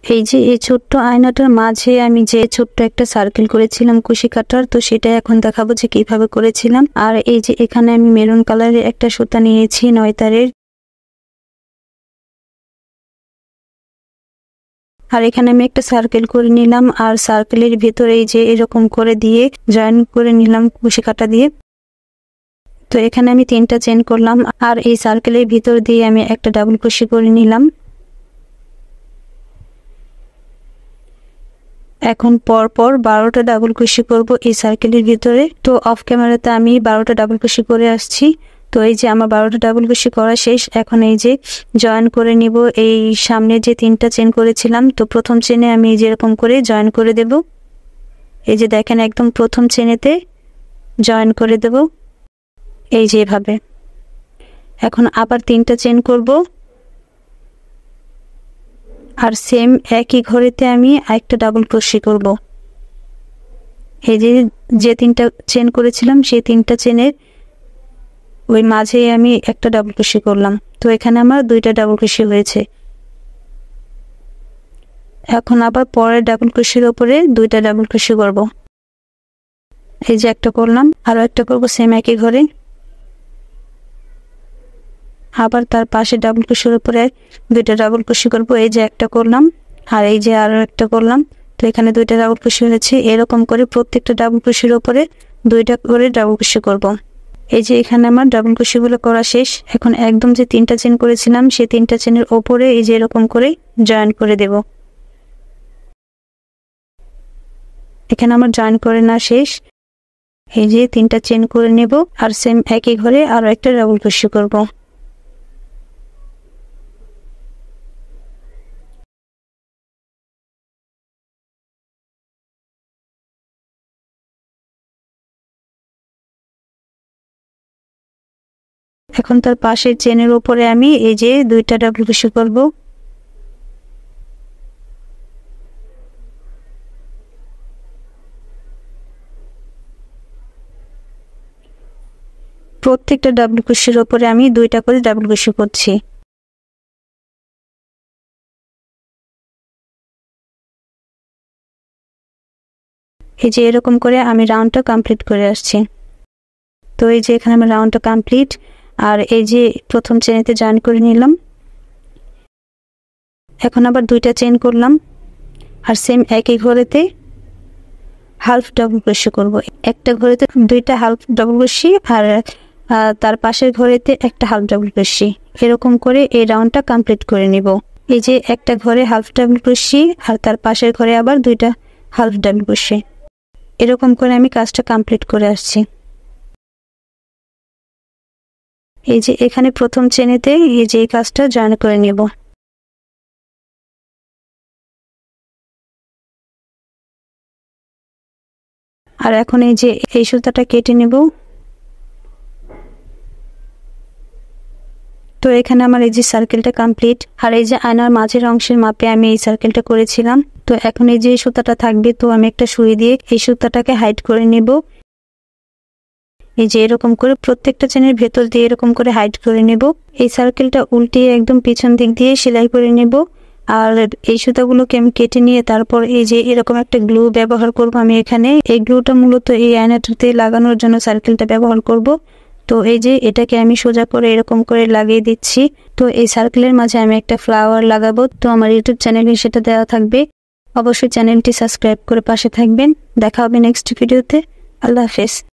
এই যে এই ছোট্ট আয়নাটার মাঝে আমি যে ছোট্ট একটা সার্কেল করেছিলাম কুশি কাটার, তো সেটা এখন দেখাবো যে কিভাবে করেছিলাম। আর এই যে এখানে আমি মেরুন কালারের একটা সুতা নিয়েছি 9 তারের। আর এখানে আমি একটা সার্কেল করে নিলাম, আর সার্কেলের ভিতরে এই যে এরকম করে দিয়ে জয়েন করে নিলাম কুশি কাটা দিয়ে। তো এখানে আমি 3টা চেন করলাম, আর এই সার্কেলের ভিতর দিয়ে আমি একটা ডাবল ক্রোশে করে নিলাম। এখন পরপর 12টা ডাবল ক্রোশে করব এই সার্কেলের ভিতরে। তো অফ ক্যামেরাতে আমি 12টা ডাবল ক্রোশে করে আসছি। তো এই যে আমার 12টা ডাবল ক্রোশে করা শেষ। এখন এই যে জয়েন করে নিব এই সামনে যে 3টা চেন করেছিলাম। তো প্রথম চেনে আমি যেরকম করে জয়েন করে দেব। এই যে দেখেন একদম প্রথম চেনেতে জয়েন করে দেব এই যে এভাবে। এখন আবার 3টা চেন করব, আর সেম একই ঘরেতে আমি আরেকটা ডাবল ক্রোশে করব। এই যে 3টা চেন করেছিলাম সেই 3টা চেনের ওই মাঝে আমি একটা ডাবল ক্রোশে করলাম। তো এখানে আমার 2টা ডাবল ক্রোশে হয়েছে। এখন আবার পরের ডাবল ক্রোশের উপরে 2টা ডাবল ক্রোশে করব। এই যে একটা করলাম, আরো একটা করব সেম একই ঘরে। আবার তার পাশে ডাবল ক্রোশের উপরে 2টা ডাবল ক্রোশে করব। এই যে একটা করলাম, আর এই যে আরো একটা করলাম। তো এখানে 2টা ডাবল ক্রোশে হয়েছে। এরকম করে প্রত্যেকটা ডাবল ক্রোশের উপরে 2টা করে ডাবল ক্রোশে করব। এই যে এখানে আমার ডাবল ক্রোশেগুলো করা শেষ। এখন একদম যে 3টা চেন করেছিলাম সেই 3টা চেনের উপরে এই যে এরকম করে জয়েন করে দেব। এখানে আমার জয়েন করে না শেষ। এই যে 3টা চেন করে নেব, আর সেম একই ঘরে আরো একটা ডাবল ক্রোশে করব। এখন তার পাশের চেনের উপরে আমি এই যে 2টা ডাবল ক্রোশে করব। প্রত্যেকটা ডাবল ক্রোশের উপরে আমি 2টা করে ডাবল ক্রোশে করছি। এই যে এরকম করে আমি রাউন্ডটা কমপ্লিট করে আসছি। তো এই যে এখানে আমার রাউন্ডটা কমপ্লিট, আর এই যে প্রথম চেনেতে জয়েন করে নিলাম। এখন আবার 2টা চেন করলাম, আর সেম একই ঘরেতে হাফ ডাবল ক্রোশে করব। একটা ঘরেতে 2টা হাফ ডাবল ক্রোশে, আর তার পাশের ঘরেতে একটা হাফ ডাবল ক্রোশে। এরকম করে এই রাউন্ডটা কমপ্লিট করে নিব। এই যে একটা ঘরে হাফ ডাবল ক্রোশে, আর তার পাশের ঘরে আবার 2টা হাফ ডাবল ক্রোশে। এরকম করে আমি কাজটা কমপ্লিট করে আসছি। এই যে এখানে প্রথম চেনেতে এই যে এই কাজটা জয়েন করে নেব। আর এখন এই যে এই সুতাটা কেটে নেব। তো এখানে আমার এই যে সার্কেলটা কমপ্লিট, আর এই যে আয়নার মাঝের অংশের মাপে আমি এই সার্কেলটা করেছিলাম। তো এখন এই যে সুতাটা থাকবে, তো আমি একটা সুই দিয়ে এই সুতাটাকে হাইড করে নেব। এই যে এরকম করে প্রত্যেকটা চেনের ভেতর দিয়ে এরকম করে হাইড করে নেব। এই সার্কেলটা উল্টিয়ে একদম পিছন দিক দিয়ে সেলাই করে নেব। আর এই সুতাগুলোকে আমি কেটে নিয়ে তারপর এই যে এরকম একটা গ্লু ব্যবহার করব আমি এখানে। এই গ্লুটা মূলত এই আয়নাটাতে লাগানোর জন্য সার্কেলটা ব্যবহার করব। তো এই যে এটাকে আমি সোজা করে এরকম করে লাগিয়ে দিচ্ছি। তো এই সার্কেলের মাঝে আমি একটা ফ্লাওয়ার লাগাবো। তো আমার ইউটিউব চ্যানেলে সেটা দেওয়া থাকবে, অবশ্যই চ্যানেলটি সাবস্ক্রাইব করে পাশে থাকবেন। দেখা হবে নেক্সট ভিডিওতে। আল্লাহ হাফেজ।